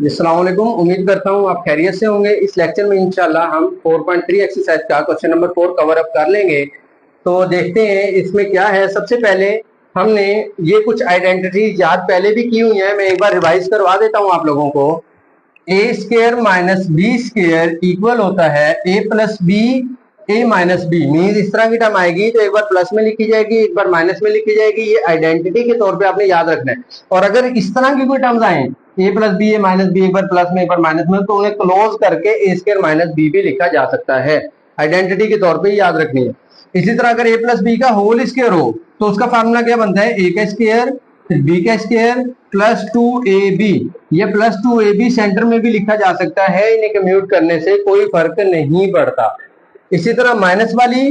अस्सलाम वालेकुम। उम्मीद करता हूँ आप खैरियत से होंगे। इस लेक्चर में इंशाल्लाह हम 4.3 एक्सरसाइज का क्वेश्चन नंबर 4 कवर अप कर लेंगे। तो देखते हैं इसमें क्या है। सबसे पहले हमने ये कुछ आइडेंटिटी याद पहले भी की हुई है, मैं एक बार रिवाइज करवा देता हूँ आप लोगों को। A square minus b square equal होता है a plus b a minus b. Mean इस तरह की टर्म आएगी तो एक बार प्लस में लिखी जाएगी, एक बार माइनस में लिखी जाएगी। ये आइडेंटिटी के तौर पे आपने याद रखना है। और अगर इस तरह की कोई टर्म्स आए ए plus b a minus B, एक बार प्लस में एक बार माइनस में, तो उन्हें क्लोज करके ए स्क्र माइनस बी भी लिखा जा सकता है। आइडेंटिटी के तौर पे याद रखनी है। इसी तरह अगर ए प्लस बी का होल स्क्र हो तो उसका फार्मूला क्या बनता है, ए का स्क्र फिर बी का स्क्र प्लस 2ab। ये प्लस 2ab सेंटर में भी लिखा जा सकता है, इन्हें कम्यूट करने से कोई फर्क नहीं पड़ता। इसी तरह माइनस वाली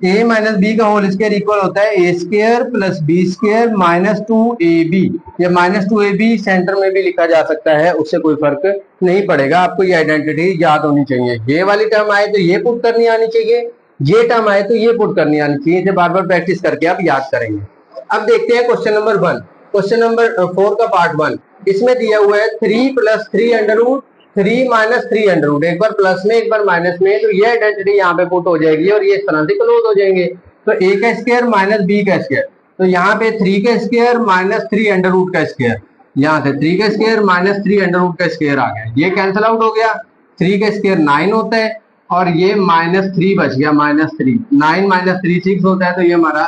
ए माइनस बी का होल स्क्वायर इक्वल होता है a square plus b square minus 2ab। ये माइनस 2ab सेंटर में भी लिखा जा सकता है, उससे कोई फर्क नहीं पड़ेगा। आपको ये आइडेंटिटी याद होनी चाहिए। ये वाली टर्म आए तो ये पुट करनी आनी चाहिए, ये टर्म आए तो ये पुट करनी आनी चाहिए। इसे बार बार प्रैक्टिस करके आप याद करेंगे। अब देखते हैं क्वेश्चन नंबर 1, क्वेश्चन नंबर 4 का पार्ट 1। इसमें दिया हुआ है 3 plus 3 under root 3 minus 3 under root, एक बार प्लस में एक बार माइनस में, तो ये आइडेंटिटी यहाँ पे पुट हो जाएगी और ये इस तरह से क्लोज हो जाएंगे। तो ए का स्क्वायर माइनस बी का स्क्वायर, तो यहाँ पे 3 का स्क्वायर माइनस 3 अंडर रूट का स्क्वायर, यहाँ से 3 का स्क्वायर माइनस 3 अंडर रूट का स्क्वायर आ गया। ये कैंसिल आउट हो गया, 3 का स्क्वायर 9 होता है और ये माइनस 3 बच गया, माइनस 3, 9 माइनस 3 6 होता है, तो ये हमारा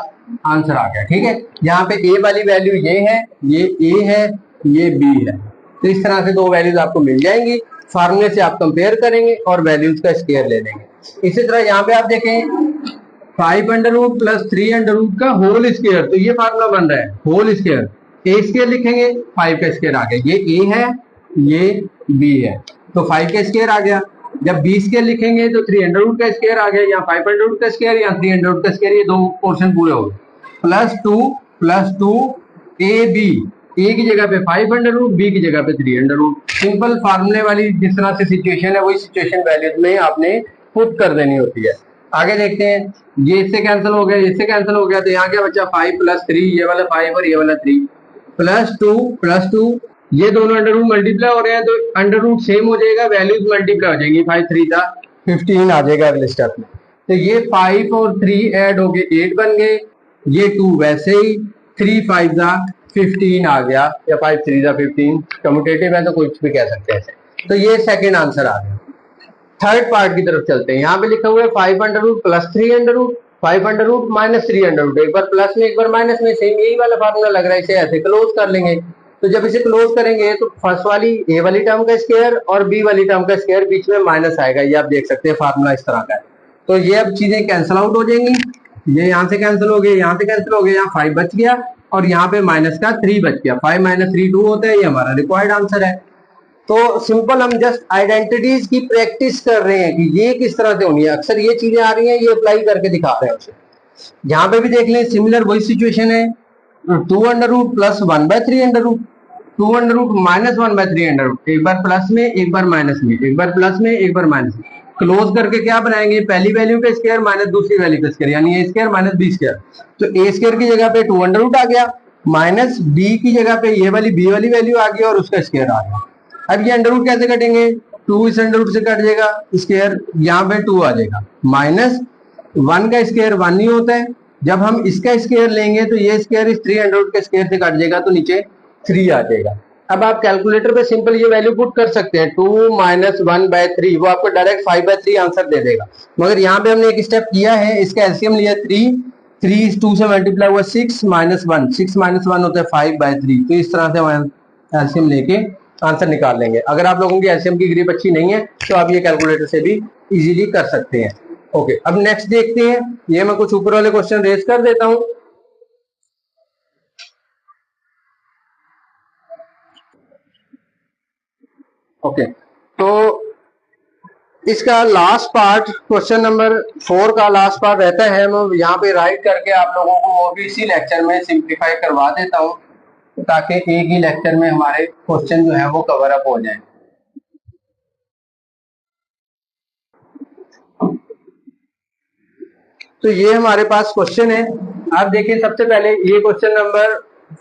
आंसर आ गया। ठीक है, यहाँ पे ए वाली वैल्यू ये है, ये ए है, ये बी है। तो इस तरह से दो वैल्यूज आपको मिल जाएंगी। फार्मूले से आप कंपेयर करेंगे और वैल्यूज का स्क्वायर ले लेंगे। इसी तरह यहाँ पे आप देखें 5 under root plus 3 under root का होल स्क्वायर, तो ये फार्मूला बन रहा है होल स्क्वायर। ए स्क्वायर लिखेंगे 5 का स्क्वायर आ गया, ये ए है ये बी है, तो 5 का स्क्वायर आ गया। जब बी स्क्वायर लिखेंगे तो 3 अंडर रूट का स्क्वायर आ गया, या 5 अंडर रूट का स्क्वायर या 3 अंडर रूट का स्क्वायर, ये दो पोर्शन पूरे हो गए। प्लस टू ए बी, ए की जगह पे 5 अंडर रूट, बी की जगह पे 3 अंडर रूट। सिंपल फार्मूले वाली जिस तरह से सिचुएशन है वही सिचुएशन वैल्यूज में आपने पुट कर देनी होती है। आगे देखते हैं, ये इससे कैंसिल हो गया, इससे कैंसिल हो गया, तो यहाँ क्या बचा 5 प्लस 3, ये वाला 5 और ये वाला 3, प्लस टू, ये दोनों अंडर रूट मल्टीप्लाई हो रहे हैं तो अंडर रूट सेम हो जाएगा, वैल्यूज मल्टीप्लाई हो जाएंगी। 5 3 था 15 आ जाएगा अगले स्टेप में। तो ये 5 और 3 ऐड हो गए 8 बन गए, ये 2 वैसे ही, 3 5 जा 15 आ गया, या 5 3 जा 15, कम्यूटेटिव है तो कुछ भी कह सकते हैं। तो ये सेकेंड आंसर आ गया। थर्ड पार्ट की तरफ चलते हैं। यहाँ पे लिखा हुआ है 5 under root plus 3 under root 5 under root minus 3 under root, एक बार प्लस में एक बार माइनस में, सेम यही वाला फार्मूला लग रहा है, इसे ऐसे क्लोज कर लेंगे। तो जब इसे क्लोज करेंगे तो फर्स्ट वाली ए वाली टर्म का स्क्वायर और बी वाली टर्म का स्क्वायर बीच में माइनस आएगा, ये आप देख सकते हैं फार्मूला इस तरह का है। तो ये अब चीजें कैंसिल आउट हो जाएंगी, ये यहाँ से कैंसिल हो गए, यहाँ से कैंसिल हो गए, यहाँ 5 बच गया और यहाँ पे माइनस का 3 बच गया। 5 माइनस 3 2 होता है, ये हमारा रिक्वायर्ड आंसर है। तो सिंपल हम जस्ट आइडेंटिटीज की प्रैक्टिस कर रहे हैं कि ये किस तरह से होनी है। अक्सर ये चीजें आ रही हैं, ये अप्लाई करके दिखा रहे हैं उसे। यहाँ पे भी देख लें, सिमिलर वही सिचुएशन है, 2 under root plus 1 by 3 under root, 2 under root minus 1 by 3 under root, एक बार प्लस में एक बार माइनस में, एक बार प्लस में एक बार माइनस में, क्लोज करके क्या बनाएंगे, पहली वैल्यू का स्क्वायर माइनस दूसरी वैल्यू का स्क्वायर, यानी ए स्क्वायर माइनस बी स्क्वायर। तो ए स्क्वायर की जगह पे 2 अंडर रूट आ गया, माइनस बी की जगह पे ये वाली बी वाली वैल्यू आ गई और उसका स्क्वायर आ गया। अब ये अंडर रूट कैसे कटेंगे, 2 इस अंडर रूट से कट जाएगा, स्क्वायर यहाँ पे 2 आ जाएगा, माइनस 1 का स्क्वायर 1 नहीं होता है, जब हम इसका स्क्वायर लेंगे तो ये स्क्वायर इस 3 अंडर रूट के स्क्वायर से कट जाएगा, तो नीचे 3 आ जाएगा। अब आप कैलकुलेटर पे सिंपल ये वैल्यू पुट कर सकते हैं, 2 माइनस 1 बाय 3, वो आपको डायरेक्ट 5 बाय 3 आंसर दे देगा। मगर यहाँ पे हमने एक स्टेप किया है, इसका एलसीएम लिया 3 इस 2 से मल्टीप्लाई हुआ 6 माइनस 1, 6 माइनस 1 होता है 5 बाय 3, तो इस तरह से हम एलसीएम लेके आंसर निकाल लेंगे। अगर आप लोगों की एलसीएम की ग्रिप अच्छी नहीं है तो आप ये कैलकुलेटर से भी इजीली कर सकते हैं। ओके, अब नेक्स्ट देखते हैं। ये मैं कुछ ऊपर वाले क्वेश्चन रेज कर देता हूं। ओके, तो इसका लास्ट पार्ट, क्वेश्चन नंबर 4 का लास्ट पार्ट रहता है, मैं यहाँ पे राइट करके आप लोगों को वो भी इसी लेक्चर में सिंप्लीफाई करवा देता हूँ, ताकि एक ही लेक्चर में हमारे क्वेश्चन जो है वो कवर अप हो जाए। तो ये हमारे पास क्वेश्चन है। आप देखिए, सबसे पहले ये क्वेश्चन नंबर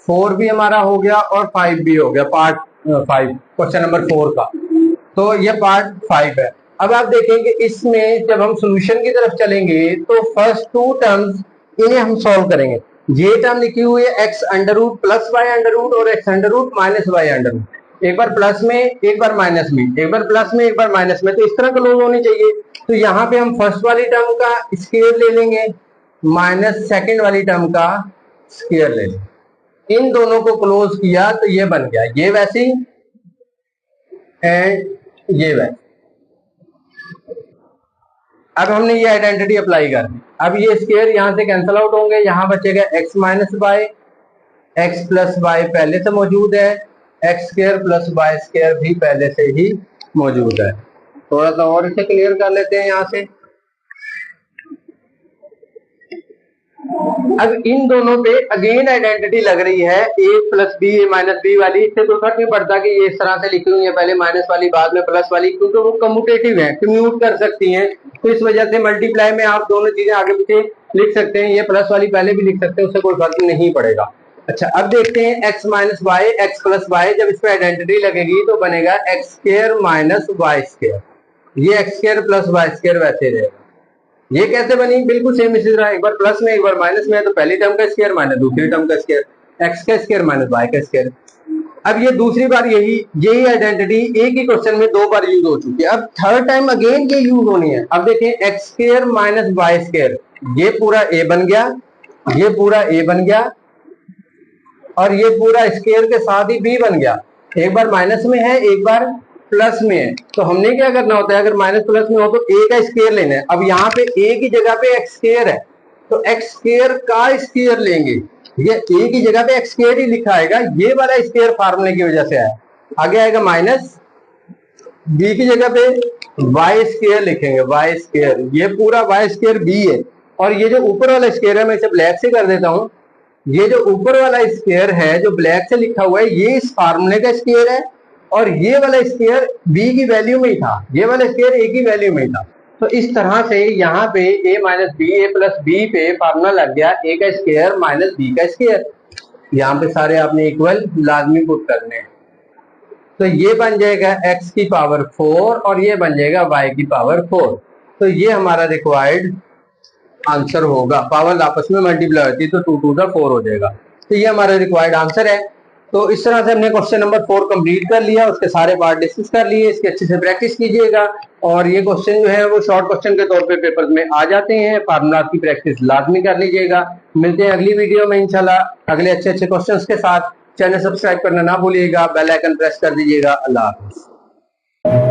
4 भी हमारा हो गया और 5 भी हो गया, पार्ट 5, क्वेश्चन नंबर 4 का। तो ये पार्ट 5 है। अब आप देखेंगे इसमें जब हम सोल्यूशन की तरफ चलेंगे तो फर्स्ट 2 टर्म्स इन्हें हम सॉल्व करेंगे। ये टर्म लिखी हुई है x under root plus y under root और x under root minus y under root. एक बार प्लस में, एक बार माइनस में, एक बार प्लस में, एक बार माइनस में, तो इस तरह क्लोज होनी चाहिए। तो यहाँ पे हम फर्स्ट वाली टर्म का स्क्वायर ले लेंगे, माइनस सेकेंड वाली टर्म का स्क्वायर ले लेंगे। इन दोनों को क्लोज किया तो ये बन गया, ये वैसी एंड ये वैसी। अब हमने ये आइडेंटिटी अप्लाई कर दी। अब ये स्क्वायर यहां से कैंसिल आउट होंगे, यहां बचेगा X minus Y, x plus Y पहले से मौजूद है, X square plus Y square भी पहले से ही मौजूद है। थोड़ा सा और इसे क्लियर कर लेते हैं यहां से। अब इन दोनों पे अगेन आइडेंटिटी लग रही है a plus b, a minus B वाली। इससे कोई फर्क नहीं पड़ता कि ये इस तरह से लिखी हुई है, पहले माइनस वाली बाद में प्लस वाली, क्योंकि वो कम्यूटेटिव है, कम्यूट कर सकती हैं। तो इस वजह से मल्टीप्लाई में आप दोनों चीजें आगे पीछे लिख सकते हैं, ये प्लस वाली पहले भी लिख सकते हैं, उससे कोई फर्क नहीं पड़ेगा। अच्छा, अब देखते हैं x minus Y, x plus y, जब इस पे आइडेंटिटी लगेगी तो बनेगा x square minus Y square. ये x square plus Y square वैसे रहेगा। ये कैसे बनी? बिल्कुल सेम इसी तरह, एक बार प्लस में एक बार माइनस में है, तो पहली टर्म का स्क्वायर माइनस दूसरी टर्म का स्क्वायर, एक्स का स्क्वायर माइनस वाई का स्क्वायर। अब ये दूसरी बार यही आइडेंटिटी एक ही क्वेश्चन में 2 बार यूज हो चुकी है, अब थर्ड टाइम अगेन ये यूज होनी है। अब देखें X square minus Y square, ये पूरा ए बन गया, ये पूरा ए बन गया, और ये पूरा स्क्वायर के साथ ही बी बन गया। एक बार माइनस में है, एक बार प्लस में है, तो हमने क्या करना होता है, अगर माइनस प्लस में हो तो ए का स्क्वायर लेना है। अब यहाँ पे ए की जगह पे एक्स स्क्वायर है, तो एक्स स्क्वायर का स्क्वायर लेंगे। ये ए की जगह पे एक्स स्क्वायर ही लिखा आएगा, ये वाला स्क्वायर फार्मूले की वजह से आया। आगे आएगा माइनस, बी की जगह पे वाई स्क्वायर लिखेंगे, वाई स्क्वायर, ये पूरा वाई स्क्वायर बी है। और ये जो ऊपर वाला स्क्वायर है, मैं इसे ब्लैक से कर देता हूं, ये जो ऊपर वाला स्क्वायर है जो ब्लैक से लिखा हुआ है, ये इस फार्मूले का स्क्वायर है, और ये वाला स्क्वायर बी की वैल्यू में ही था, ये वाला स्क्वायर ए की वैल्यू में ही था। तो इस तरह से यहाँ पे ए माइनस बी, ए प्लस बी पे फार्मूला लग गया ए का स्क्वायर माइनस बी का स्क्वायर। यहाँ पे सारे आपने इक्वल लाजमी पुट करने हैं। तो ये बन जाएगा x की पावर 4 और ये बन जाएगा y की पावर 4। तो ये हमारा रिक्वायर्ड आंसर होगा। पावर आपस में मल्टीप्लाई होती है तो 2 2 का 4 हो जाएगा। तो ये हमारा रिक्वायर्ड आंसर है। तो इस तरह से हमने क्वेश्चन नंबर 4 कंप्लीट कर लिया, उसके सारे पार्ट डिस्कस कर लिए। इसकी अच्छे से प्रैक्टिस कीजिएगा, और ये क्वेश्चन जो है वो शॉर्ट क्वेश्चन के तौर पे पेपर में आ जाते हैं। फार्मूला की प्रैक्टिस लाजमी कर लीजिएगा। मिलते हैं अगली वीडियो में इंशाल्लाह अगले अच्छे अच्छे क्वेश्चंस के साथ। चैनल सब्सक्राइब करना ना भूलिएगा, बेल आइकन प्रेस कर दीजिएगा। अल्लाह हाफिज़।